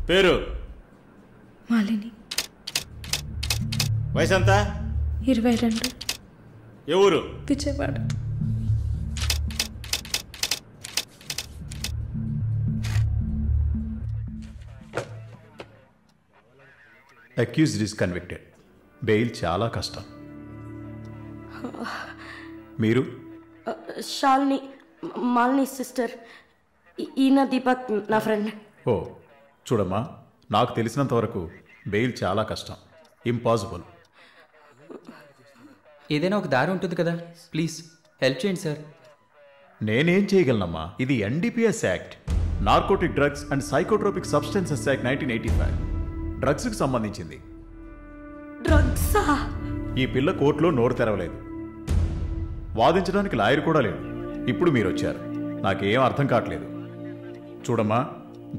పేరు? మాలిని. వయసు ఎంత? 22. ఏ ఊరు? Vijayawada. Accused is convicted. Bail చాలా కష్టం. మీరు? శాలిని, మాలిని సిస్టర్. ఈయన దీపక్ నా ఫ్రెండ్. ఓ చూడమ్మా, నాకు తెలిసినంత వరకు బెయిల్ చాలా కష్టం, ఇంపాసిబుల్. ఏదైనా ఒక దారి ఉంటుంది కదా, ప్లీజ్ హెల్ప్ చేయండి సార్. నేనేం చేయగలనమ్మా? ఇది NDPS act, narcotic drugs and psychotropic substances act 1985, డ్రగ్స్కి సంబంధించింది. డ్రగ్సా? ఈ పిల్ల కోర్టులో నోరు తెరవలేదు, వాదించడానికి లాయర్ కూడా లేడు. ఇప్పుడు మీరు వచ్చారు, నాకేం అర్థం కావట్లేదు. చూడమ్మా,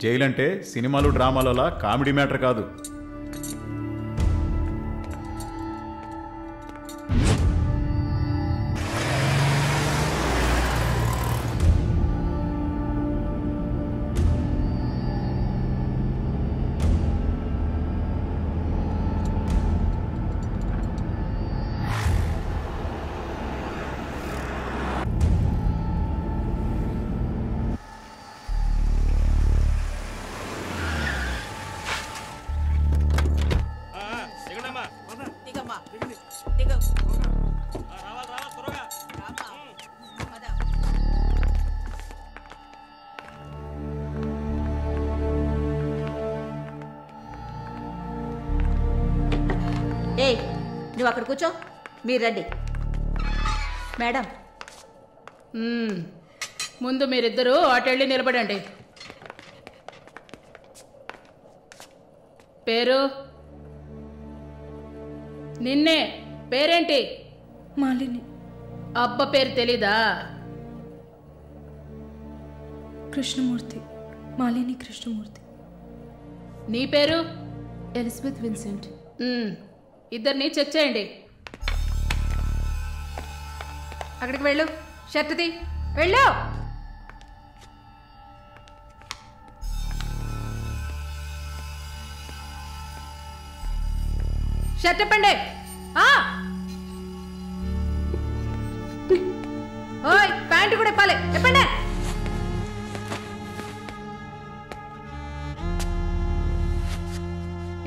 జైలు అంటే సినిమాలు డ్రామాలలా కామెడీ మ్యాటర్ కాదు. ఏయ్, నువ్వు అక్కడ కూర్చో, మీరు రండి. మేడం, ముందు మీరిద్దరూ అటెళ్ళి నిలబడండి. పేరు? నిన్నే. పేరేంటి? మాలిని. అబ్బ పేరు తెలీదా? కృష్ణమూర్తి. మాలిని కృష్ణమూర్తి. నీ పేరు? Elizabeth Vincent. ఇద్దరిని చెక్ చేయండి. అక్కడికి వెళ్ళు, షర్టుది వెళ్ళు. షర్ట్ ఇప్పండి. ఓయ్, ప్యాంటు కూడా ఇప్పాలి, ఇప్పండి.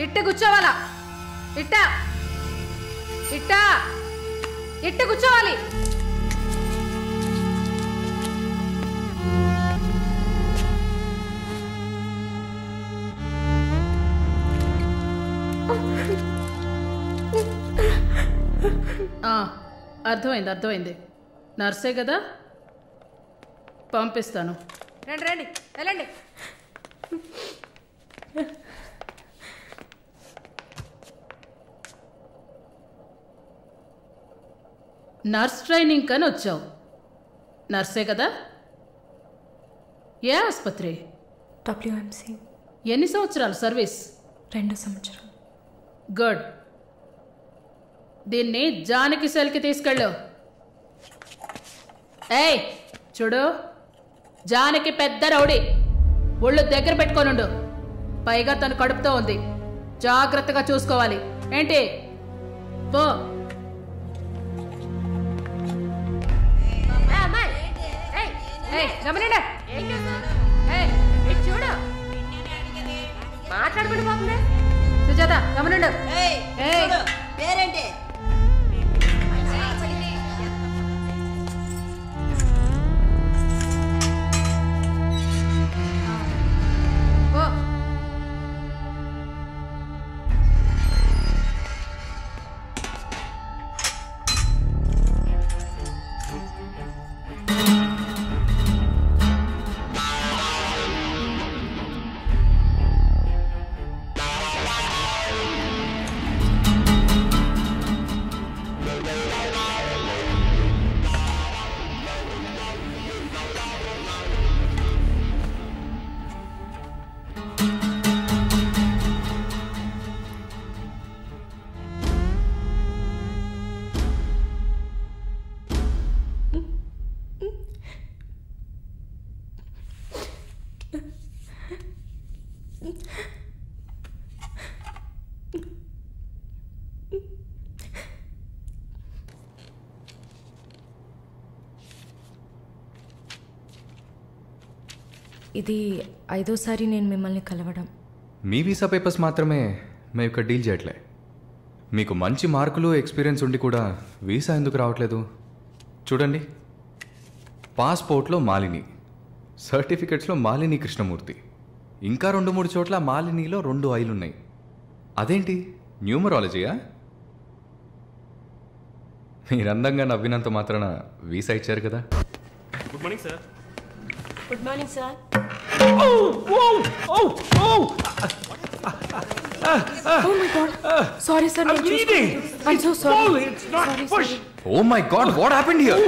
ఇట్ట కూర్చోవాలా? ఇట్ట ఇట్ట ఇట్ట కూర్చోవాలి. అర్థమైంది, అర్థమైంది. నర్సే కదా, పంపిస్తాను. రండి రండి, వెళ్ళండి. నర్స్ ట్రైనింగ్ కని వచ్చావు, నర్సే కదా? ఏ ఆసుపత్రి? WMC. ఎన్ని సంవత్సరాలు సర్వీస్? 2 సంవత్సరాలు. గుడ్. దీన్ని జానకి సెల్కి తీసుకెళ్ళు. ఏయ్ చూడు, జానకి పెద్ద రౌడీ, ఒళ్ళు దగ్గర పెట్టుకోనుండు. పైగా తను కడుపుతో ఉంది, జాగ్రత్తగా చూసుకోవాలి. ఏంటి? పో. మాట్లాడుకుంటూ పోతుంది. సుజాత, గమనండు. పేరేంటి? ఇది 5వ సారి నేను మిమ్మల్ని కలవడం. మీ వీసా పేపర్స్ మాత్రమే మేము ఇక్కడ డీల్ చేయట్లే. మీకు మంచి మార్కులు ఎక్స్పీరియన్స్ ఉండి కూడా వీసా ఎందుకు రావట్లేదు? చూడండి, పాస్పోర్ట్లో మాలిని, సర్టిఫికెట్స్లో మాలిని కృష్ణమూర్తి, ఇంకా 2-3 చోట్ల మాలినిలో 2 ఐలు ఉన్నాయి. అదేంటి న్యూమరాలజీయా? మీరు అందంగా నవ్వినంత మాత్రాన వీసా ఇచ్చారు కదా. Good morning sir. Good morning sir. Oh my God. Sorry sir. I'm bleeding. I'm so sorry. It's not push. Oh my God, what happened here?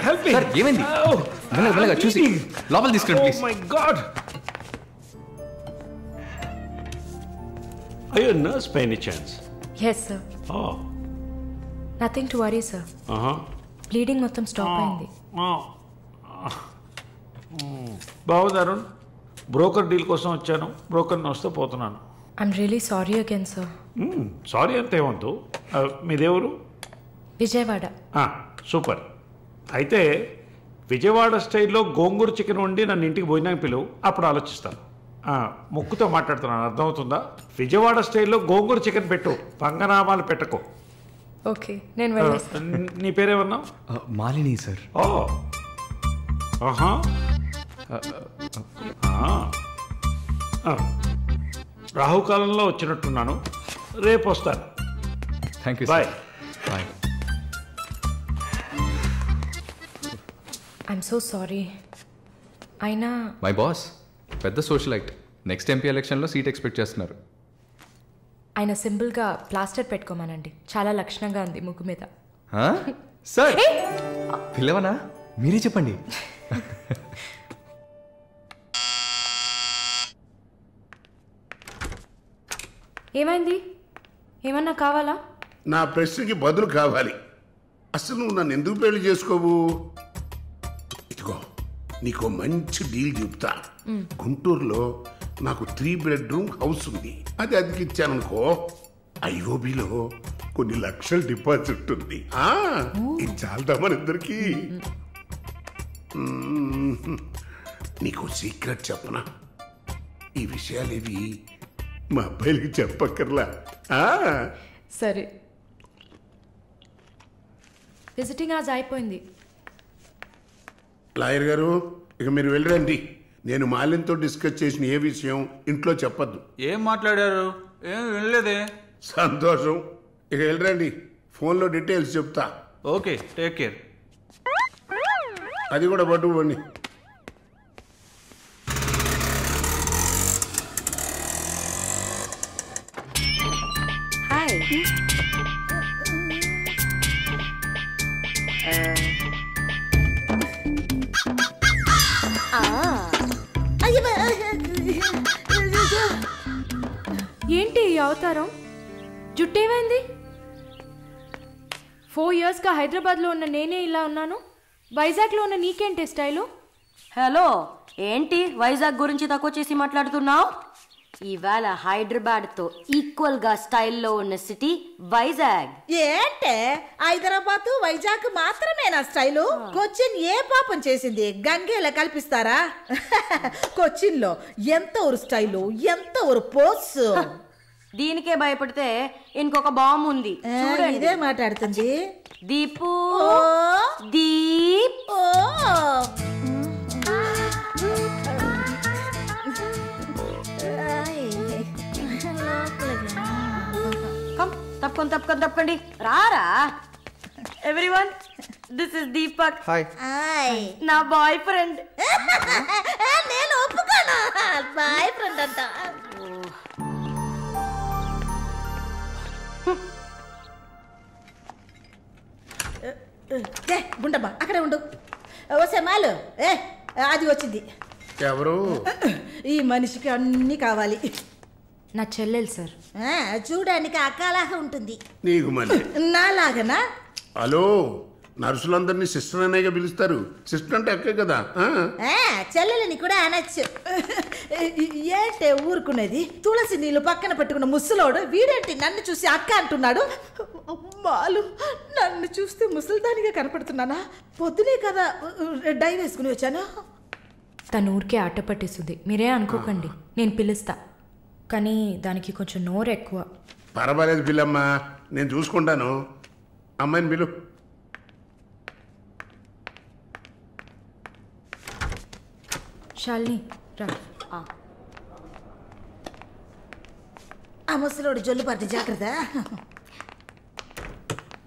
Help me. Sir ఏమైంది? మెల్లగా చూసి లోపల తీసుకురండి Oh please. my God. Are you a nurse by any chance? Yes sir. Oh. Nothing to worry sir. Bleeding మొత్తం stop అయింది. బాగుంది Arun. Broker deal కోసం వచ్చాను. బ్రోకర్ని వస్తే పోతున్నాను. I'm really sorry again sir. Sorry అంతే వద్దు. మీదేవరు? విజయవాడ. సూపర్. అయితే విజయవాడ స్టైల్లో గోంగూర చికెన్ వండి నన్ను ఇంటికి భోజనానికి పిలువు, అప్పుడు ఆలోచిస్తాను. ముక్కుతో మాట్లాడుతున్నాను, అర్థమవుతుందా? విజయవాడ స్టైల్లో గోంగూర చికెన్ పెట్టు, పంగనామాలు పెట్టకు. ఓకే, నేను వెళ్ళేస్తాను. నీ పేరేమన్నావు? మాలిని సార్. ఓ, ఆహా. రాహుకాలంలో వచ్చినట్టున్నాను. రేపు వస్తాను. Thank you. Bye. Bye. I'm so sorry. అయినా మై బాస్ పెద్ద సోషలైట్, నెక్స్ట్ ఎంపీ ఎలక్షన్లో సీట్ ఎక్స్పెక్ట్ చేస్తున్నారు. ఆయన సింపుల్గా ప్లాస్టర్ పెట్టుకోమానండి, చాలా లక్షణంగా ఉంది ముగ్గు మీద. సార్ పిల్లవనా? మీరే చెప్పండి. ఏమైంది? ఏమన్నా కావాలా? నా ప్రశ్నకి బదులు కావాలి. అసలు నువ్వు నన్ను ఎందుకు పెళ్లి చేసుకోవు? ఇదిగో నీకు మంచి డీల్ చెప్తా. గుంటూరులో నాకు 3 bedroom హౌస్ ఉంది. అది అదికిచ్చాననుకో, ఐఓబిలో కొన్ని లక్షల డిపాజిట్ ఉంది. ఇది చాలదా మన ఇద్దరికి? నీకు సీక్రెట్ చెప్పనా? ఈ విషయాలేవి మా అబ్బాయిలకి చెప్పక్కర్లా. సరే, విజిటింగ్ ఆజ్ అయిపోయింది. లాయర్ గారు, ఇక మీరు వెళ్ళరండి. నేను మాలిన్తో డిస్కస్ చేసిన ఏ విషయం ఇంట్లో చెప్పద్దు. ఏం మాట్లాడారు? ఏం వినలేదే. సంతోషం. ఇక వెళ్ళరండి, ఫోన్లో డీటెయిల్స్ చెప్తా. Okay, take care. అది కూడా పట్టుకోండి. హాయ్. ఏంటి ఈ అవతారం? జుట్టేమైంది? 4 yearsగా హైదరాబాద్లో ఉన్న నేనే ఇలా ఉన్నాను, వైజాగ్లో ఉన్న నీకేంటి స్టైలు? హలో, ఏంటి వైజాగ్ గురించి తక్కువ చేసి మాట్లాడుతున్నావు? ఇవాళ హైదరాబాద్తో ఈక్వల్గా స్టైల్లో ఉన్న సిటీ వైజాగ్. ఏంటే హైదరాబాద్ వైజాగ్ మాత్రమేనా స్టైలు? కొచ్చిన్ ఏ పాపం చేసింది? గంగేలా కల్పిస్తారా? కొచ్చిన్ లో ఎంత ఒక స్టైలు, ఎంత ఒక పోస్. దీనికే భయపడితే ఇంకొక బాంబు ఉంది చూడండి. ఇదే మాట్లాడుతుంది. దీపు దీప్. తప్పకండి రారా. Everyone, this is Deepak. Hi. నా బాయ్ ఫ్రెండ్. నేను ఒప్పుకోను, బాయ్ ఫ్రెండ్ అంట. గుండమ్మా అక్కడే ఉండు. ఓసే మాలు, అది వచ్చింది. ఎవరు? ఈ మనిషికి అన్నీ కావాలి. నా చెల్లెలు సార్. చూడడానికి అక్కలాగా ఉంటుంది. నీకు మళ్ళీ నాలాగనా? హలో, నర్సులందరినీ సిస్టర్ అనేగా పిలుస్తారు. సిస్టర్ అంటే అక్కే కదా. చెల్లెలని కూడా అనొచ్చు. ఏంటే ఊరుకునేది? తులసి నీళ్ళు పక్కన పెట్టుకున్న ముసలోడు వీడేంటి నన్ను చూసి అక్క అంటున్నాడు? అమ్మాలు, నన్ను చూస్తే ముసలిదానిగా కనపడుతున్నానా? పొద్దునే కదా డై వేసుకుని వచ్చాను. తను ఊరికే ఆట పట్టిస్తుంది, మీరే అనుకోకండి. నేను పిలుస్తా, కానీ దానికి కొంచెం నోరు ఎక్కువ. పర్వాలేదు పిల్లమ్మ, నేను చూసుకుంటాను. అమ్మాయిని పిలు. శాలిని రా. ఆ ముసలోడు జొల్లు పట్టి జాగ్రత్త.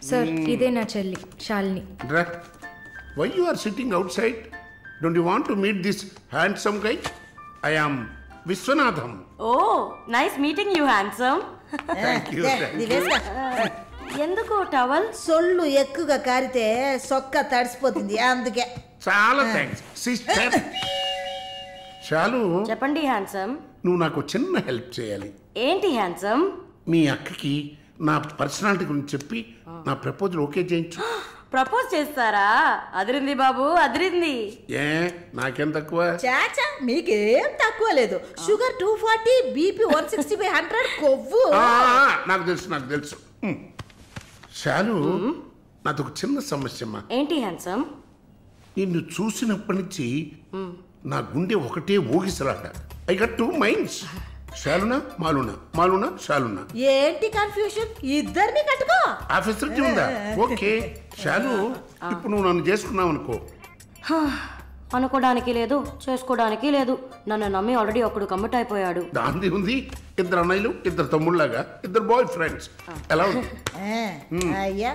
సార్, ఇదే నా చెల్లి Shalini. Why you are sitting outside? Don't you want to meet this handsome guy? I am Viswanatham. Oh nice meeting you handsome. ఎందుకు టవల్? సొల్లు ఎక్కువగా కారితే సొక్క తడిసిపోతుంది, అందుకే. చాలా థ్యాంక్స్ సిస్టర్. చాలు. చెప్పండి హ్యాండ్సమ్. నువ్వు నాకు చిన్న హెల్ప్ చేయాలి. ఏంటి హ్యాండ్సమ్? మీ అక్కకి నా పర్సనాలిటీ గురించి చెప్పి నా ప్రపోజల్ ఓకే చేయించు. ప్రపోజ్ చేస్తారా? అదిరింది బాబు, అదిరింది. ఏ నాకేం తక్కువ? చాచా మీకేం తక్కువ లేదు. షుగర్ 240, బీపీ 160/100, కొవ్వు. నాకు తెలుసు, నాకు తెలుసు. చాలు. నాది ఒక చిన్న సమస్యమ్మా. ఏంటి హ్యాండ్సమ్? నిన్ను చూసినప్పటి నుంచి నా గుండె ఒకటే ఊగిసలాట. I got 2 minds. శాలునా మాలునా, మాలునా శాలునా. ఏంటి కన్ఫ్యూషన్? ఇద్దరిని కట్టుకో. ఆఫీసర్కి ఉందా? ఓకే శాలు, ఇప్పుడు నువ్వు నన్ను చేసుకున్నావు అనుకో. అనుకోవడానికి లేదు, చేసుకోవడానికి లేదు. నన్ను నమ్మి ఆల్రెడీ ఒకడు కమిట్ అయిపోయాడు. దాంది ఉంది. 2 అన్నయ్యలు, 2 తమ్ముళ్ళలాగా, 2 బాయ్ ఫ్రెండ్స్. ఎలా ఉంది? అయ్యా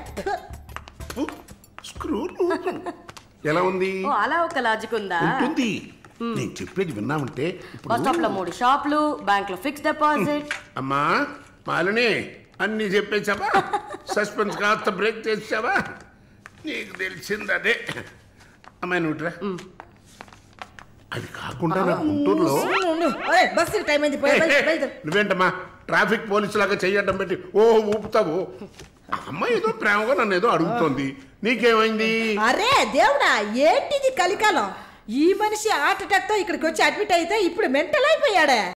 స్క్రూ ఎలా ఉంది? అలా ఒక లాజిక్ ఉందా? ఉంటుంది. నేను చెప్పేది విన్నామంటే బస్ స్టాప్ లో 3 షాపులు, బ్యాంక్ లో ఫిక్స్ డిపాజిట్. అమ్మా మాలిని, అన్ని చెప్పేసావా? సస్పెన్స్ కాస్త బ్రేక్ చేసావా? నీకు తెలిసింది అదే. అమ్మాయి నువ్వుట్రా. అది కాకుండా నా గుంటూరులో బస్సు టైం అయింది. నువ్వేంటమ్మా ట్రాఫిక్ పోలీసు లాగా చెయ్యడం పెట్టి ఊపుతావు? అమ్మాయి ఏదో ప్రేమగా నన్ను ఏదో అడుగుతోంది. నీకేమైంది? అరే దేవుడా, ఏంటిది కలికాలం? ఈ మనిషి హార్ట్ అటాక్ తో ఇక్కడికి వచ్చి అడ్మిట్ అయితే ఇప్పుడు మెంటల్ అయిపోయాడే.